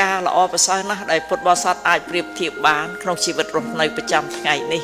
ការល្អប្រសើរណាស់ដែលពុទ្ធបរិស័ទអាចប្រៀបធៀបបានក្នុងជីវិតរស់នៅប្រចាំថ្ងៃនេះ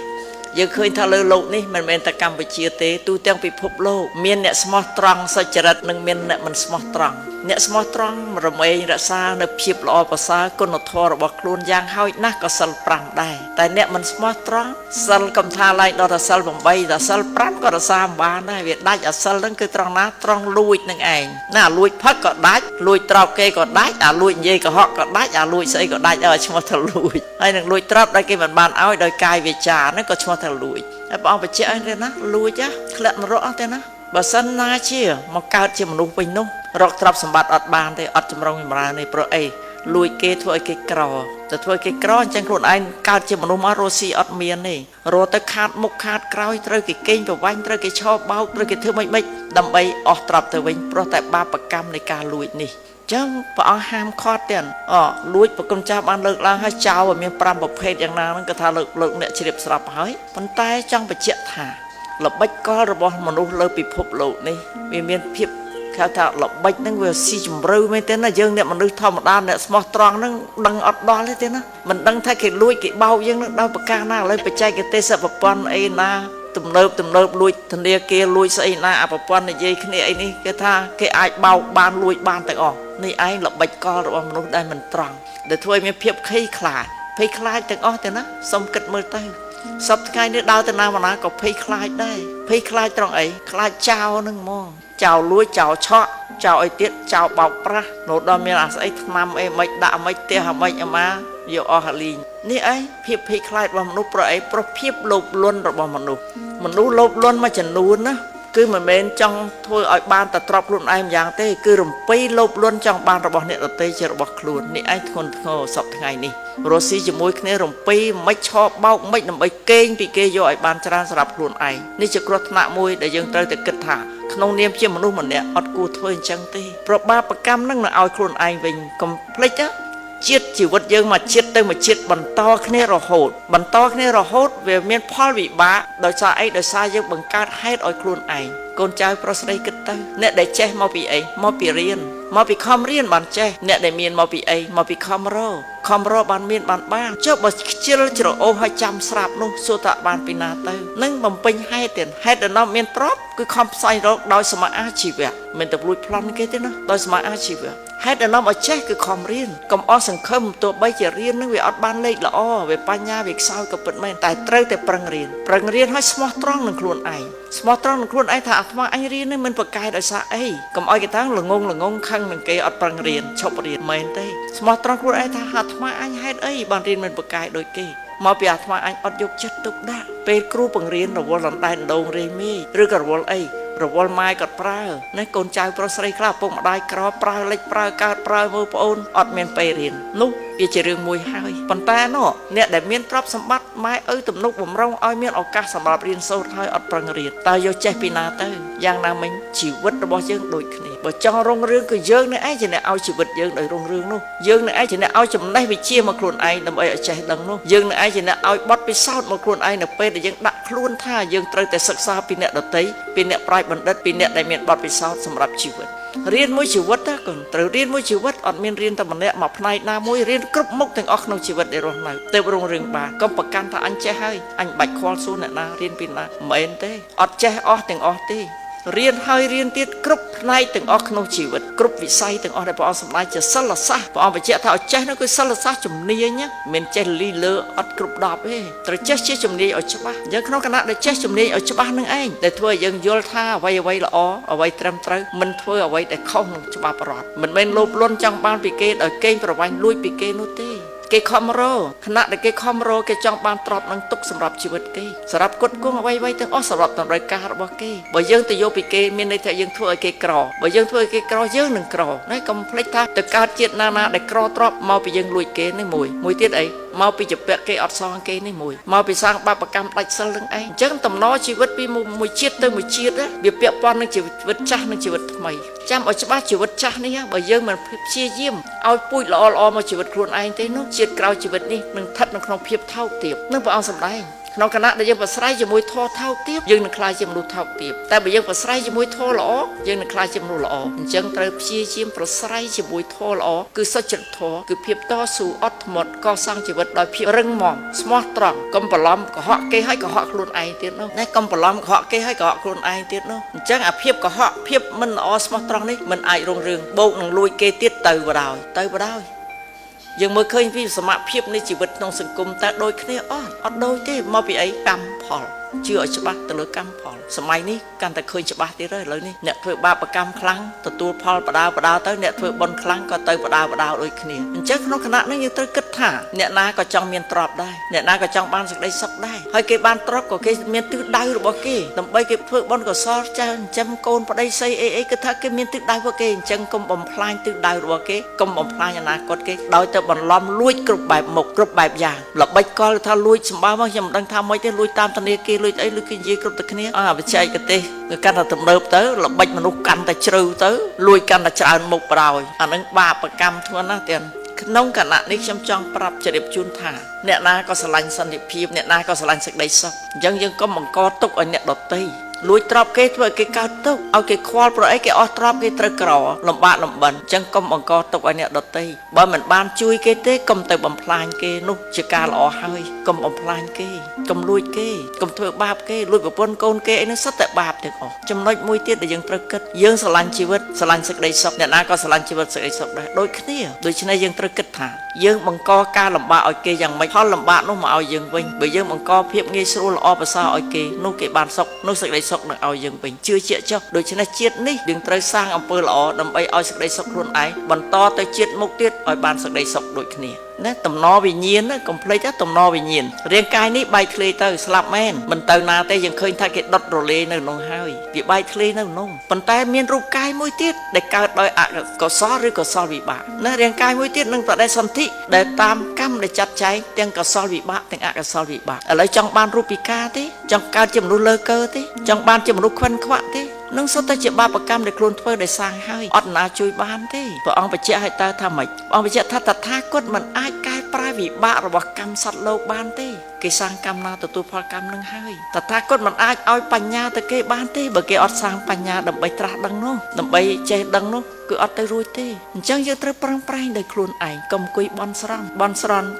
យើងឃើញថាលើโลกនេះមិនមែនតែកម្ពុជាទេទូទាំងពិភពលោកមានអ្នកស្មោះត្រង់សុចរិតនិងមានអ្នកមិនស្មោះត្រង់អ្នកស្មោះត្រង់រមែងរក្សានៅភាពល្អប្រសើរគុណធម៌របស់ខ្លួនយ៉ាងហោចណាស់ក៏សិល5ដែរតែអ្នកមិនស្មោះត្រង់សិលកំថាឡើងដល់តែសិល8តែសិល5ក៏រក្សាមិនបានដែរវាដាច់អសិលហ្នឹងគឺត្រង់ណាត្រង់លួចនឹងឯងណាលួចផឹកក៏ដាច់លួចត្រោបគេក៏ដាច់អាលួចនិយាយកុហកក៏ដាច់អាលួចស្អីក៏ដាច់ឲ្យឈ្មោះថាលួចហើយនឹងលួចត្រោបដែលគេមិនបានឲ្យដោយកាយវាចាហ្នឹងក៏ឈ្មោះថាលួចហើយព្រះអង្គបញ្ជាក់ឲ្យទេណាលួចធ្លាក់នរកអត់ទេណាបើសិនណាជាមកកើតជាមនុស្សវិញនោះរកទ្រព្យសម្បត្តិអត់បានទេអត់ចម្រុងចម្រើនទេព្រោះអីលួចគេធ្វើឲ្យគេក្រទៅធ្វើគេក្រអញ្ចឹងខ្លួនឯងកើតជាមនុស្សមករស់ស៊ីអត់មានទេរត់ទៅខាតមុខខាតក្រោយត្រូវគេកេងប្រវាញ់ត្រូវគេឆោបបោកត្រូវគេធ្វើមិនដើម្បីអស់ទ្រព្យទៅវិញព្រោះតែបាបកម្មនៃការលួចនេះចឹងព្រះអង្គហាមឃាត់ទៀតលួចប្រគំចាស់បានលើកឡើងហើយចោលឲ្យមាន5ប្រភេទយ៉ាងណាហ្នឹងក៏ថាលើកអ្នកជ្រាបស្រាប់ហើយប៉ុន្តែចង់បញ្ជាក់ថាល្បិចកលរបស់មនុស្សលើពិភពលោកនេះវាមានភាពគេថាល្បិចហ្នឹងវាស៊ីជម្រៅមែនទេណាយើងអ្នកមនុស្សធម្មតាអ្នកស្មោះត្រង់ហ្នឹងដឹងអត់ដល់ទេណាមិនដឹងថាគេលួចគេបោកយើងនឹងដោយប្រការណាឥឡូវបច្ចេកទេសប្រព័ន្ធអីណាទំនើបលួចធនាគារលួចស្អីណាប្រព័ន្ធនិយាយគ្នាអីនេះគេថាគេអាចបោកបានលួចបានទាំងអស់នេះឯងល្បិចកលរបស់មនុស្សដែលមិនត្រង់ដែលធ្វើឲ្យមានភាពភ័យខ្លាចទាំងអស់ទេណាសុំគិតមើលទៅសប្តាហ៍ថ្ងៃនេះដើរទៅណាមកណាក៏ភ័យខ្លាចដែរភ័យខ្លាចត្រង់អីខ្លាចចោលនឹងហ្មងចោលលួចចោលឆក់ចោលអីទៀតចោលបោកប្រាស់នោះដល់មានអាស្អីថ្នាំអីមិនដាក់មិនផ្ទះអាមិនអាម៉ាយកអស់ហលីងនេះឯងភាពភ័យខ្លាចរបស់មនុស្សប្រអីប្រភាពលោភលន់របស់មនុស្សលោភលន់មួយចំនួនណាគឺមិនមែនចង់ធ្វើឲ្យបានតែទ្រព្យខ្លួនឯងយ៉ាងទេគឺរំពេលោភលន់ចង់បានរបស់អ្នកដទៃជារបស់ខ្លួននេះឯងធ្ងន់ធ្ងរសពថ្ងៃនេះរស់ស៊ីជាមួយគ្នារំពេមិនឆោបបោកមិនដើម្បីកេងពីគេយកឲ្យបានច្រើនសម្រាប់ខ្លួនឯងនេះជាគ្រោះថ្នាក់មួយដែលយើងត្រូវតែគិតថាក្នុងនាមជាមនុស្សម្នាក់អត់គួរធ្វើអញ្ចឹងទេព្រោះបាបកម្មនឹងឲ្យខ្លួនឯងវិញកុំភ្លេចណាជាតិជីវិតយើងមកជាតិទៅមកជាតិបន្តគ្នារហូតវាមានផលវិបាកដោយសារអីដោយសារយើងបង្កើតហេតុឲ្យខ្លួនឯងកូនចៅប្រុសស្រីគិតទៅអ្នកដែលចេះមកពីអីមកពីរៀនមកពីខំរៀនបានចេះអ្នកដែលមានមកពីអីមកពីខំរកបានមានបានចុះបើខ្ជិលច្រអូសឲ្យចាំស្រាប់នោះសួរតើបានពីណាទៅនឹងបំពេញហេតុទៀតហេតុដែលនាំមានទ្រព្យគឺខំផ្សាយរកដោយសមអាជីវៈមិនទៅលួចប្លន់គេទេណាដោយសមអាជីវៈហេតុដែលនាំឲ្យចេះគឺខំរៀនកុំអស់សង្ឃឹមទោះបីជារៀននឹងវាអត់បានលេខល្អវាបញ្ញាវាខ្សោយក៏ពិតមែនតែត្រូវតែប្រឹងរៀនឲ្យស្មោះត្រង់នឹងខ្លួនឯងស្មោះត្រង់នឹងខ្លួនឯងថាអាត្មាអញរៀននេះមិនប្រកែកដោយសារអីកុំឲ្យគេថាល្ងងខឹងនឹងគេអត់ប្រឹងរៀនឈប់រៀនមែនទេស្មោះត្រង់ខ្លួនឯងថាអាត្មាអញហេតុអីបានរៀនមិនប្រកែកដូចគេមកពីអាត្មាអញអត់យកចិត្តទុកដាក់ពេលគ្រូបង្រៀនរវល់ដណ្ដែតដងរេមីឬក៏រវល់អីរវល់ម៉ែក៏ប្រើណាកូនចៅប្រុសស្រីខ្លះពុកម្ដាយក្រប្រើលិចប្រើកើតប្រើមើលប្អូនអត់មានពេលរៀននោះវាជារឿងមួយហើយប៉ុន្តែនោះអ្នកដែលមានទ្រព្យសម្បត្តិម៉ែឪទំនុកបំរុងឲ្យមានឱកាសសម្រាប់រៀនសូត្រហើយអត់ប្រឹងរៀនតើយកចេះពីណាទៅយ៉ាងណាមិញជីវិតរបស់យើងដូចគ្នាបើចង់រុងរឿងគឺយើងនឹងឯងជាអ្នកឲ្យជីវិតយើងដោយរុងរឿងនោះយើងនឹងឯងជាអ្នកឲ្យចំណេះវិជ្ជាមកខ្លួនឯងដើម្បីឲ្យចេះដឹងនោះយើងនឹងឯងជាអ្នកឲ្យបទពិសោធន៍មកខ្លួនឯងនៅពេលដែលយើងដាក់ខ្លួនថាយើងត្រូវតែសិក្សាពីអ្នកដទៃពីអ្នកប្រាជ្ញបណ្ឌិតពីអ្នកដែលមានបទពិសោធន៍សម្រាប់ជីវិតរៀនមួយជីវិតណាកូនត្រូវរៀនមួយជីវិតអត់មានរៀនតែម្នាក់មួយផ្នែកណាមួយរៀនគ្រប់មុខទាំងអស់ក្នុងជីវិតដែលរស់នៅទៅរុងរឿងបានកុំប្រកាន់ថាអញចេះហើយអញបាច់ខ្វល់សួរអ្នកណារៀនពីណាមិនមែនទេអត់ចេះអស់ទាំងអស់ទេរៀនហើយរៀនទៀតគ្រប់ផ្នែកទាំងអស់ក្នុងជីវិតគ្រប់វិស័យទាំងអស់ដែលព្រះអង្គសម្ដែងជាសិលសាស្ត្រព្រះអង្គបញ្ជាក់ថាឲ្យចេះនោះគឺសិលសាស្ត្រជំនាញមិនចេះលីលើអត់គ្រប់10ទេត្រូវចេះជាជំនាញឲ្យច្បាស់យើងក្នុងគណៈដែលចេះជំនាញឲ្យច្បាស់នឹងឯងដែលធ្វើឲ្យយើងយល់ថាអ្វីល្អអ្វីត្រឹមត្រូវមិនធ្វើអ្វីដែលខុសនឹងច្បាប់រដ្ឋមិនមែនលោភលន់ចង់បានពីគេដោយកេងប្រវ័ញ្ចលួចពីគេនោះទេគេខំរខណៈដែលគេខំរគេចង់បានទ្រព្យនឹងទុកសម្រាប់ជីវិតគេសម្រាប់គុតគង់អ្វីទាំងអស់សម្រាប់តម្រូវការរបស់គេបើយើងទៅយកពីគេមានន័យថាយើងធ្វើឲ្យគេក្របើយើងធ្វើឲ្យគេក្រយើងនឹងក្រណាកុំភ្លេចថាទៅកើតជាតិណាដែលក្រទ្រព្យមកពីយើងលួចគេនេះមួយទៀតអីមកពីជាពាក់គេអត់សងគេនេះមួយមកពីសាងបាបកម្មដាច់សិលនឹងឯងអញ្ចឹងតំណជីវិតពីមួយជាតិទៅមួយជាតិវាពាក់ព័ន្ធនឹងជីវិតចាស់និងជីវិតថ្មីចាំឲ្យច្បាស់ជីវិតចាស់នេះបើយើងមិនព្យាយាមឲ្យពូជល្អមកជីវិតខ្លួនឯងទេនោះជាតិក្រោយជីវិតនេះនឹងស្ថិតនៅក្នុងភាពថោកទាបនឹងព្រះអង្គសម្ដែង ក្នុងគណៈដែលយើងប្រស្រ័យជាមួយធម៌ថោកទាបយើងនឹងខ្លាចជាមនុស្សថោកទាបតែបើយើងប្រស្រ័យជាមួយធម៌ល្អយើងនឹងខ្លាចជាមនុស្សល្អអញ្ចឹងត្រូវព្យាយាមប្រស្រ័យជាមួយធម៌ល្អគឺសុចរិតធម៌គឺភាពតស៊ូអត់ធ្មត់កសាងជីវិតដោយភាពរឹងមាំស្មោះត្រង់កុំបន្លំកុហកគេហើយកុហកខ្លួនឯងទៀតនោះណាកុំបន្លំកុហកគេហើយកុហកខ្លួនឯងទៀតនោះអញ្ចឹងអាភាពកុហកភាពមិនល្អស្មោះត្រង់នេះមិនអាចរងរឿងបោកនឹងលួចគេទៀតទៅបដ ដោយយើងមើលឃើញពីសមភាពនៃជីវិតក្នុងសង្គមតើដូចគ្នាអត់ដូចទេមកពីអីកម្មផលជឿឲ្យច្បាស់ទៅលើកម្មផលសម័យនេះកាន់តែឃើញច្បាស់ទៀតហើយឥឡូវនេះអ្នកធ្វើបាបកម្មខ្លាំងទទួលផលបដាទៅអ្នកធ្វើបុណ្យខ្លាំងក៏ទៅបដាដូចគ្នាអញ្ចឹងក្នុងគណៈនេះយើងត្រូវគិតថាអ្នកណាក៏ចង់មានទ្រព្យដែរអ្នកណាក៏ចង់បានសេចក្តីសុខដែរហើយគេបានទ្រព្យក៏គេមានទិសដៅរបស់គេដើម្បីគេធ្វើបុណ្យកុសលចាចិញ្ចឹមកូនប្តីស្អីអីគឺថាគេមានទិសដៅរបស់គេអញ្ចឹងកុំបំផ្លាញទិសដៅរបស់គេកុំបំផ្លាញអនាគតគេដោយទៅបន្លំលួចគ្រប់បែបមុខគ្រប់បែបយ៉ាងល្បិចកលថាលួចសម្បើមកខ្ញុំមិនដឹងថាម៉េចទេលួចតាមធនាគារលួចអីលួចគេនិយាយគ្រប់តែគ្នាបច្ចេកទេសគឺកាន់តែទំនើបទៅល្បិចមនុស្សកាន់តែជ្រៅទៅលួចកាន់តែច្រើនមុខបដ ாய் អានឹងបាបកម្មធ្ងន់ណាស់ទៀតក្នុងគណៈនេះខ្ញុំចង់ប្រាប់ជ្រាបជូនថាអ្នកណាក៏ស្រឡាញ់សន្តិភាពអ្នកណាក៏ស្រឡាញ់សេចក្តីសុខអញ្ចឹងយើងកុំបង្កទុកឲ្យអ្នកដទៃលួចទ្រព្យគេធ្វើឲ្យគេកើតទុក្ខឲ្យគេខ្វល់ព្រោះអីគេអស់ទ្រព្យគេត្រូវក្រលំបាកលំបិនអញ្ចឹងកុំបង្កទុកឲ្យអ្នកដទៃបើមិនបានជួយគេទេកុំទៅបំផ្លាញគេនោះជាការល្អហើយកុំបំផ្លាញគេកុំលួចគេកុំធ្វើបាបគេលួចប្រពន្ធកូនគេអីនោះសុទ្ធតែបាបទាំងអស់ចំណុចមួយទៀតដែលយើងត្រូវគិតយើងស្រឡាញ់ជីវិតស្រឡាញ់សេចក្តីសុខអ្នកណាក៏ស្រឡាញ់ជីវិតសេចក្តីសុខដែរដូចគ្នាដូច្នេះយើងត្រូវគិតថាយើងបង្កការលំបាកឲ្យគេយ៉ាងម៉េចផលលំបាកនោះមកឲ្យយើងវិញបើយើងបង្កភាពងាយស្រួលល្អប្រសើរឲ្យគេនោះគេបានសុខនោះសេចក្តីសុខនឹងឲ្យយើងវិញជឿជាក់ចុះដូច្នេះជាតិនេះយើងត្រូវសាងអំពើល្អដើម្បីឲ្យសេចក្តីសុខខ្លួនឯងបន្តទៅជាតិមុខទៀតឲ្យបានសេចក្តីសុខដូចគ្នាណាតំណវិញ្ញាណណាកុំភ្លេចថាតំណវិញ្ញាណរាងកាយនេះបែកធ្លាយទៅស្លាប់មែនមិនទៅណាទេយើងឃើញថាគេដុតរលាយនៅក្នុងហើយវាបែកធ្លាយនៅក្នុងប៉ុន្តែមានរូបកាយមួយទៀតដែលកើតដោយអកុសលឬកុសលវិបាកណារាងកាយមួយទៀតនឹងបដិសន្ធិដែលតាមកម្មដែលចាត់ចែងទាំងកុសលវិបាកទាំងអកុសលវិបាកឥឡូវចង់បានរូបពិការទេចង់កើតជាមនុស្សលើកើទេចង់បានជាមនុស្សខ្វិនខ្វាក់ទេនឹងសុទ្ធតែជាបាបកម្មដែលខ្លួនធ្វើដោយសាងហើយអត់ណាជួយបានទេព្រះអង្គបញ្ជាក់ឲ្យតើថាម៉េចព្រះអង្គបញ្ជាក់ថាតថាគតមិនអាចកែប្រែវិបាករបស់កម្មសត្វលោកបានទេគេសាងកម្មណាទទួលផលកម្មនឹងហើយតថាគតមិនអាចឲ្យបញ្ញាទៅគេបានទេបើគេអត់សាងបញ្ញាដើម្បីត្រាស់ដឹងនោះដើម្បីចេះដឹងនោះគឺអត់ទៅរួចទេអញ្ចឹងយើងត្រូវប្រឹងប្រែងដោយខ្លួនឯងកុំអង្គុយបន់ស្រន់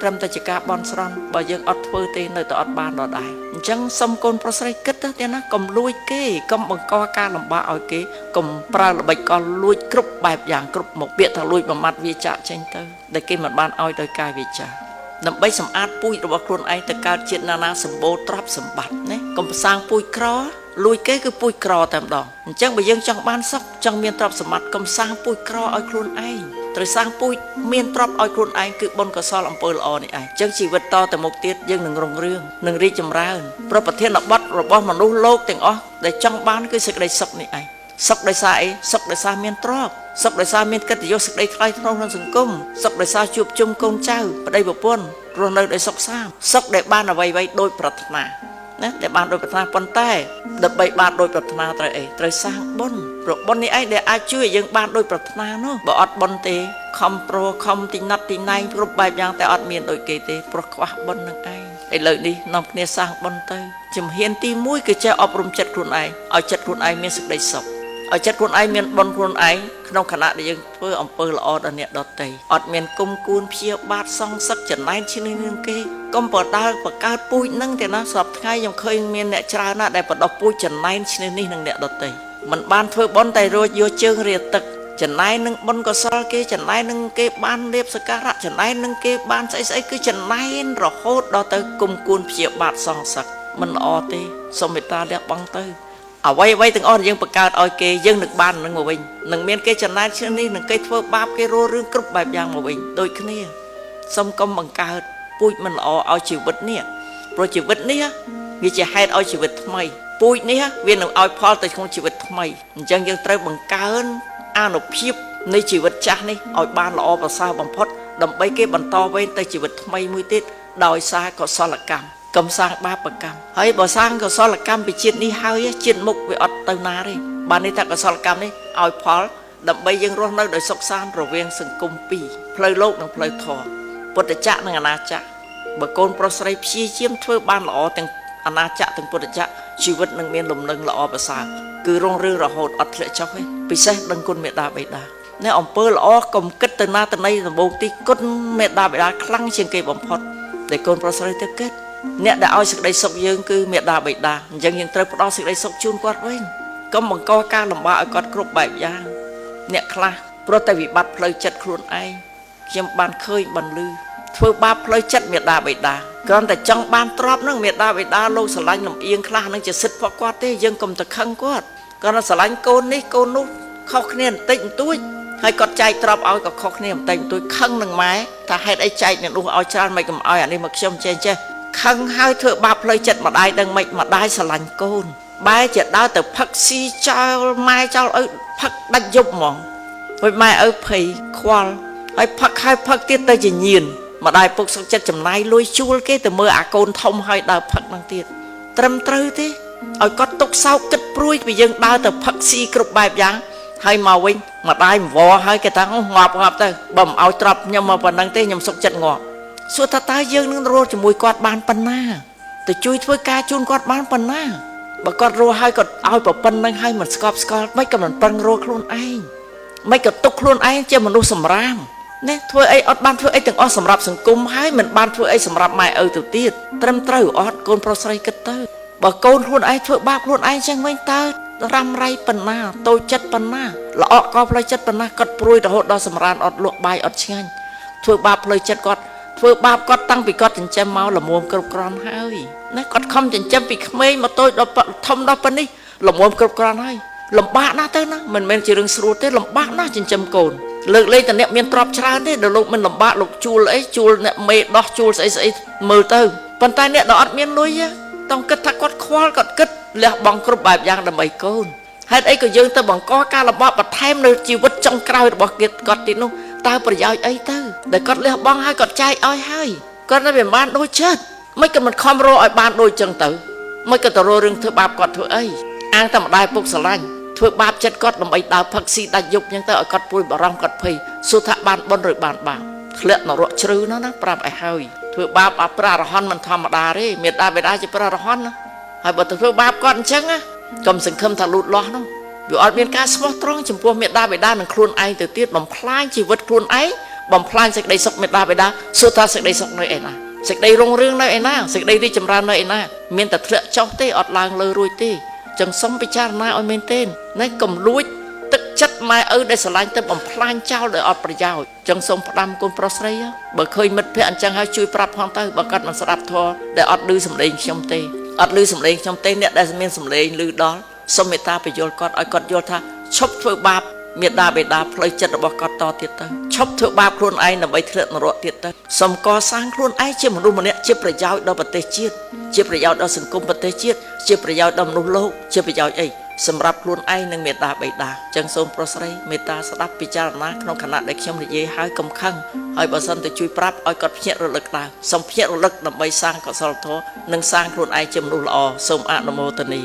ត្រឹមតែជាការបន់ស្រន់បើយើងអត់ធ្វើទេនៅតែអត់បានដដែលអញ្ចឹងសុំកូនប្រុសស្រីគិតទៅណាកុំលួចគេកុំបង្កការលំបាកឲ្យគេកុំប្រើល្បិចកលលួចគ្រប់បែបយ៉ាងគ្រប់មុខពាក្យថាលួចបំមាត់វាចាក់ចេញទៅដែលគេមិនបានឲ្យដោយកាយវាចាដើម្បីសម្អាតពូជរបស់ខ្លួនឯងទៅកើតជាតិណានាសម្បូរទ្រព្យសម្បត្តិណាកុំផ្សាងពូជក្រលួចគេគឺពូជក្រតែម្ដងអញ្ចឹងបើយើងចង់បានសុខចង់មានទ្រព្យសម្បត្តិកុំសាងពូជក្រឲ្យខ្លួនឯងត្រូវសាងពូជមានទ្រព្យឲ្យខ្លួនឯងគឺបុណ្យកុសលអំពើល្អនេះឯងអញ្ចឹងជីវិតតទៅមុខទៀតយើងនឹងរុងរឿងនឹងរីកចម្រើនប្រប្រធានបទរបស់មនុស្សលោកទាំងអស់ដែលចង់បានគឺសេចក្តីសុខនេះឯងសុខដោយសារអីសុខដោយសារមានទ្រព្យសុខដោយសារមានកិត្តិយសសេចក្តីថ្លៃថ្នូរក្នុងសង្គមសុខដោយសារជួបជុំកូនចៅប្តីប្រពន្ធរស់នៅដោយសុខសាន្តសុខដែលបានអ្វីៗដោយប្រាថ្នាណាដែលបានដោយប្រាថ្នាប៉ុន្តែដើម្បីបានដោយប្រាថ្នាត្រូវអីត្រូវសាងបុណ្យព្រោះបុណ្យនេះឯងដែលអាចជួយឲ្យយើងបានដោយប្រាថ្នានោះបើអត់បុណ្យទេខំប្រខំទីណាត់ទីណែងគ្រប់បែបយ៉ាងតែអត់មានដូចគេទេព្រោះខ្វះបុណ្យនឹងឯងឥឡូវនេះនាំគ្នាសាងបុណ្យទៅជំហានទី1គឺចេះអប់រំចិត្តខ្លួនឯងឲ្យចិត្តខ្លួនឯងមានសេចក្តីសុខឲ្យចិត្តខ្លួនឯងមានបុណ្យខ្លួនឯងក្នុងខណៈដែលយើងធ្វើអំពើល្អដល់អ្នកដទៃអត់មានគុំគួនព្យាបាទសងសឹកចំណែនឈ្នះនឹងគេកុំបដើបង្កើតពូជនឹងទេណាសពថ្ងៃខ្ញុំឃើញមានអ្នកច្រើនណាស់ដែលបដោះពូជចំណែនឈ្នះនេះនឹងអ្នកដទៃមិនបានធ្វើបុណ្យតែរួចយកជើងរាទឹកចំណែននឹងបុណ្យកុសលគេចំណែននឹងគេបានលៀបសក្ការៈចំណែននឹងគេបានស្អីស្អីគឺចំណែនរហូតដល់ទៅគុំគួនព្យាបាទសងសឹកមិនល្អទេសូមមេត្តាលះបង់ទៅអ្វីទាំងអស់យើងបង្កើតឲ្យគេយើងនឹងបាននឹងមកវិញនឹងមានគេចំណែនឈ្នះនេះនឹងគេធ្វើបាបគេរស់រឿងគ្រប់បែបយ៉ាងមកវិញដូចគ្នាសូមកុំបង្កើតពូជមិនល្អឲ្យជីវិតនេះព្រោះជីវិតនេះវាជាហេតុឲ្យជីវិតថ្មីពូជនេះវានឹងឲ្យផលទៅក្នុងជីវិតថ្មីអញ្ចឹងយើងត្រូវបង្កើនអានុភាពនៃជីវិតចាស់នេះឲ្យបានល្អប្រសើរបំផុតដើម្បីគេបន្តវេនទៅជីវិតថ្មីមួយទៀតដោយសារកុសលកម្មកុំសាងបាបកម្មហើយបើសាងកុសលកម្មពីជាតិនេះហើយជាតិមុខវាអត់ទៅណាទេបាននេះថាកុសលកម្មនេះឲ្យផលដើម្បីយើងរស់នៅដោយសុខសាន្តរវាងសង្គមពីរផ្លូវលោកនិងផ្លូវធម៌ពុទ្ធចក្រនិងអនាចក្របើកូនប្រុសស្រីព្យាយាមធ្វើបានល្អទាំង អាណាចក្រទាំងពុទ្ធចក្រជីវិតនឹងមានលំនឹងល្អប្រសើរគឺរងរឿងរហូតអត់ធ្លាក់ចុះទេពិសេសដឹងគុណមេត្តាបិតាអ្នកអំពើល្អកុំគិតទៅណាទៅណីដំបូងទីគុណមេត្តាបិតាខ្លាំងជាងគេបំផុតដែលកូនប្រុសស្រីទៅគិតអ្នកដែលឲ្យសេចក្តីសុខយើងគឺមេត្តាបិតាអញ្ចឹងយើងត្រូវផ្ដល់សេចក្តីសុខជូនគាត់វិញកុំបង្កការលំបាកឲ្យគាត់គ្រប់បែបយ៉ាងអ្នកខ្លះព្រោះតែវិបត្តិផ្លូវចិត្តខ្លួនឯងខ្ញុំបានឃើញបានឮធ្វើបាបផ្លូវចិត្តមេត្តាបិតាគ្រាន់តែចង់បានទ្រព្យនឹងមេត្តាបិតាលោកស្រឡាញ់លំអៀងខ្លះនឹងជាសិទ្ធិរបស់គាត់ទេយើងកុំទៅខឹងគាត់គ្រាន់តែស្រឡាញ់កូននេះកូននោះខុសគ្នាបន្តិចបន្តួចហើយគាត់ចែកទ្រព្យឲ្យក៏ខុសគ្នាបន្តិចបន្តួចខឹងនឹងម៉ែថាហេតុអីចែកអ្នកនោះឲ្យច្រើនមិនកុំឲ្យអានេះមកខ្ញុំចេះខឹងហើយធ្វើបាបផ្លូវចិត្តម្ដាយដឹងមិនម្ដាយស្រឡាញ់កូនបែរជាដើរទៅផឹកស៊ីចោលម៉ែចោលឪផឹកដាច់យប់ហ្មងហើយម៉ែឪភ័យខ្វល់ហើយផឹកទៀតទៅជាញៀនម្ដាយពុកសុខចិត្តចំណាយលុយជួលគេទៅមើលអាកូនធំហើយដើរផឹកនឹងទៀតត្រឹមត្រូវទេឲ្យគាត់ទុកសោកគិតព្រួយពីយើងដើរទៅផឹកស៊ីគ្រប់បែបយ៉ាងហើយមកវិញម្ដាយវល់ហើយគេថាងាប់ទៅបើមិនឲ្យទ្រព្យខ្ញុំមកប៉ុណ្ណឹងទេខ្ញុំសុខចិត្តងាប់សួរថាតើយើងនឹងរស់ជាមួយគាត់បានប៉ុណ្ណាទៅជួយធ្វើការជូនគាត់បានប៉ុណ្ណាបើគាត់រស់ហើយគាត់ឲ្យប្រពន្ធនឹងហើយមិនស្កប់ស្កល់មិនក៏មិនប្រឹងរស់ខ្លួនឯងមិនក៏ទុកខ្លួនឯងជាមនុស្សសម្រាមនេះធ្វើអីអត់បានធ្វើអីទាំងអស់សម្រាប់សង្គមហើយមិនបានធ្វើអីសម្រាប់ម៉ែឪទៅទៀតត្រឹមត្រូវអត់កូនប្រុសស្រីគិតទៅបើកូនខ្លួនឯងធ្វើបាបខ្លួនឯងចឹងវិញតើរ៉ាំរៃប៉ុណ្ណាតូចចិត្តប៉ុណ្ណាល្អក់ក៏ផ្លូវចិត្តប៉ុណ្ណាគាត់ព្រួយរហូតដល់សម្រានអត់លក់បាយអត់ឆ្ងាញ់ធ្វើបាបផ្លូវចិត្តគាត់ធ្វើបាបគាត់តាំងពីគាត់ចិញ្ចឹមមកល្មមគ្រប់គ្រាន់ហើយណាគាត់ខំចិញ្ចឹមពីក្មេងមកតូចដល់ធំដល់ប៉ុណ្នេះល្មមគ្រប់គ្រាន់ហើយលំបាកណាស់ទៅណាមិនមែនជារឿងស្រួលទេលំបាកណាស់ចិញ្ចឹមកូនលើកលែងតែអ្នកមានទ្រព្យច្រើនទេដល់លោកមិនលំបាកលោកជួលអីជួលអ្នកមេដោះជួលស្អីមើលទៅប៉ុន្តែអ្នកដែលអត់មានលុយต้องគិតថាគាត់ខ្វល់គាត់គិតលះបង់គ្រប់បែបយ៉ាងដើម្បីកូនហេតុអីក៏យើងទៅបង្កការលំបាកបន្ថែមនៅជីវិតចុងក្រោយរបស់គាត់ទៀតនោះតើប្រយោជន៍អីទៅដែលគាត់លះបង់ហើយគាត់ចែកឲ្យហើយគាត់នៅមិនបានដូចចិត្តមិនក៏មិនខំរកឲ្យបានដូចចឹងទៅមិនក៏ទៅរករឿងធ្វើបាបគាត់ធ្វើអីអាងតែម្ដាយពុកស្រឡាញ់ធ្វើបាបចិត្តគាត់ដើម្បីដើរផឹកស៊ីដាច់យប់ចឹងទៅឲ្យគាត់ព្រួយបារម្ភគាត់ភ័យសួរថាបានបុណ្យឬបានបាបធ្លាក់នរកជ្រៅណាប្រាប់ឲ្យហើយធ្វើបាបអព្រះអរហន្តមិនធម្មតាទេមេត្តាបិតាជាព្រះអរហន្តណាហើយបើទៅធ្វើបាបគាត់អញ្ចឹងកុំសង្ឃឹមថាលូតលាស់នោះវាអត់មានការស្មោះត្រង់ចំពោះមេត្តាបិតានិងខ្លួនឯងទៅទៀតបំផ្លាញជីវិតខ្លួនឯងបំផ្លាញសេចក្តីសុខមេត្តាបិតាសួរថាសេចក្តីសុខនៅឯណាសេចក្តីរុងរឿងនៅឯណាសេចក្តីរីកចម្រើននៅឯណាមានតែធ្លាក់ចុះទេអត់ឡើងលើរួចទេចឹងសូមពិចារណាឲ្យមែនទេណាកុំលួចទឹកចិត្តម៉ែឪដែលស្រឡាញ់ទៅបំផ្លាញចោលដោយអត់ប្រយោជន៍ចឹងសូមផ្ដាំកូនប្រុសស្រីបើឃើញមិត្តភក្តិអញ្ចឹងហើយជួយប្រាប់ផងទៅបើគាត់មិនស្ដាប់ធម៌ដែលអត់ឮសម្លេងខ្ញុំទេអត់ឮសម្លេងខ្ញុំទេអ្នកដែលមានសម្លេងឮដល់សូមមេត្តាបញ្យល់គាត់ឲ្យគាត់យល់ថាឈប់ធ្វើបាបមេត្តាបិតាផ្លូវចិត្តរបស់គាត់តទៀតទៅឈប់ធ្វើបាបខ្លួនឯងដើម្បីធ្លាក់នរកទៀតទៅសូមកសាងខ្លួនឯងជាមនុស្សម្នាក់ជាប្រយោជន៍ដល់ប្រទេសជាតិជាប្រយោជន៍ដល់សង្គមប្រទេសជាតិជាប្រយោជន៍ដល់មនុស្សលោកជាប្រយោជន៍អីសម្រាប់ខ្លួនឯងនិងមេត្តាបិតាចឹងសូមប្រុសស្រីមេត្តាស្ដាប់ពិចារណាក្នុងខណៈដែលខ្ញុំនិយាយហើយកុំខឹងហើយបើសិនទៅជួយប្រាប់ឲ្យគាត់ភ្ញាក់រលឹកដែរសូមភ្ញាក់រលឹកដើម្បីសាងកុសលធម៌និងសាងខ្លួនឯងជាមនុស្សល្អសូមអនុមោទនា